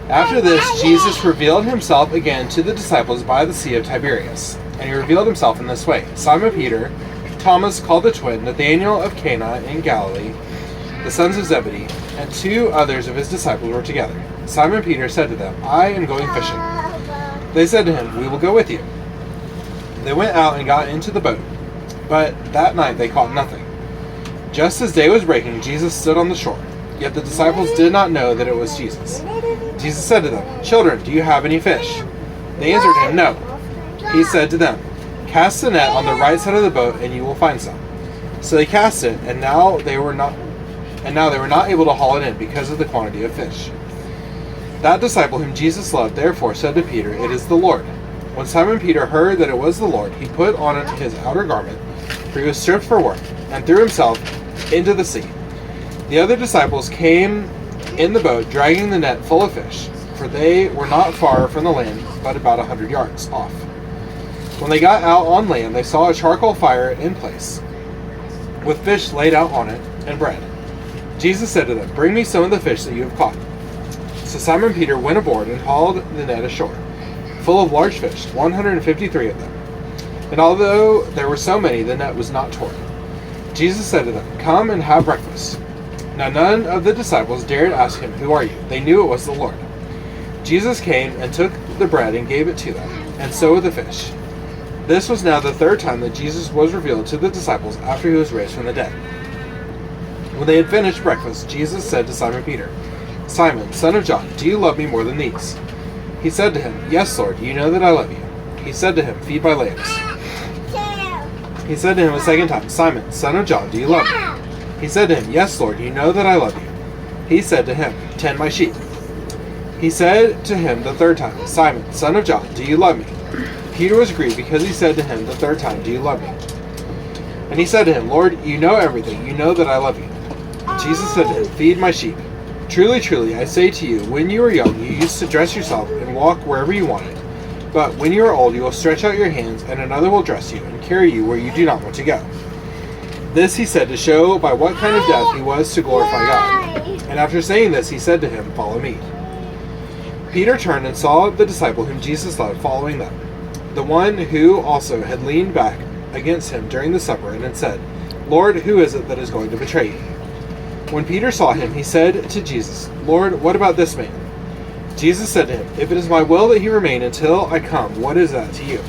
After this, Jesus revealed himself again to the disciples by the Sea of Tiberias. And he revealed himself in this way. Simon Peter, Thomas called the twin, Nathanael of Cana in Galilee, the sons of Zebedee, and 2 others of his disciples were together. Simon Peter said to them, I am going fishing. They said to him, we will go with you. They went out and got into the boat, but that night they caught nothing. Just as day was breaking, Jesus stood on the shore. Yet the disciples did not know that it was Jesus. Jesus said to them, Children, do you have any fish? They answered him, No. He said to them, Cast the net on the right side of the boat, and you will find some. So they cast it, and now they were not able to haul it in because of the quantity of fish. That disciple whom Jesus loved therefore said to Peter, It is the Lord. When Simon Peter heard that it was the Lord, he put on his outer garment, for he was stripped for work, and threw himself into the sea. The other disciples came in the boat, dragging the net full of fish, for they were not far from the land, but about 100 yards off. When they got out on land, they saw a charcoal fire in place, with fish laid out on it, and bread. Jesus said to them, Bring me some of the fish that you have caught. So Simon Peter went aboard and hauled the net ashore, full of large fish, 153 of them. And although there were so many, the net was not torn. Jesus said to them, Come and have breakfast. Now none of the disciples dared ask him, Who are you? They knew it was the Lord. Jesus came and took the bread and gave it to them, and so with the fish. This was now the 3rd time that Jesus was revealed to the disciples after he was raised from the dead. When they had finished breakfast, Jesus said to Simon Peter, Simon, son of John, do you love me more than these? He said to him, Yes, Lord, you know that I love you. He said to him, Feed my lambs. He said to him a second time, Simon, son of John, do you love me? He said to him, Yes, Lord, you know that I love you. He said to him, Tend my sheep. He said to him the 3rd time, Simon, son of John, do you love me? Peter was grieved because he said to him the 3rd time, Do you love me? And he said to him, Lord, you know everything. You know that I love you. Jesus said to him, Feed my sheep. Truly, truly, I say to you, when you were young, you used to dress yourself and walk wherever you wanted. But when you are old, you will stretch out your hands, and another will dress you and carry you where you do not want to go. This he said to show by what kind of death he was to glorify God. And after saying this, he said to him, Follow me. Peter turned and saw the disciple whom Jesus loved following them, the one who also had leaned back against him during the supper and had said, Lord, who is it that is going to betray you? When Peter saw him, he said to Jesus, Lord, what about this man? Jesus said to him, If it is my will that he remain until I come, what is that to you?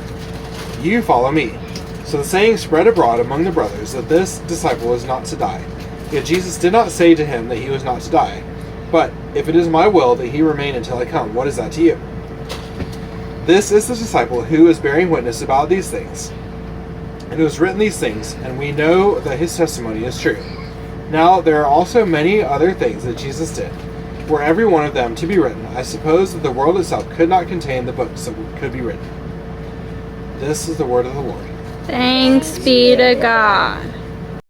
You follow me. So the saying spread abroad among the brothers that this disciple was not to die. Yet Jesus did not say to him that he was not to die. But if it is my will that he remain until I come, what is that to you? This is the disciple who is bearing witness about these things, and who has written these things, and we know that his testimony is true. Now there are also many other things that Jesus did. Were every one of them to be written, I suppose that the world itself could not contain the books that could be written. This is the word of the Lord. Thanks be to God.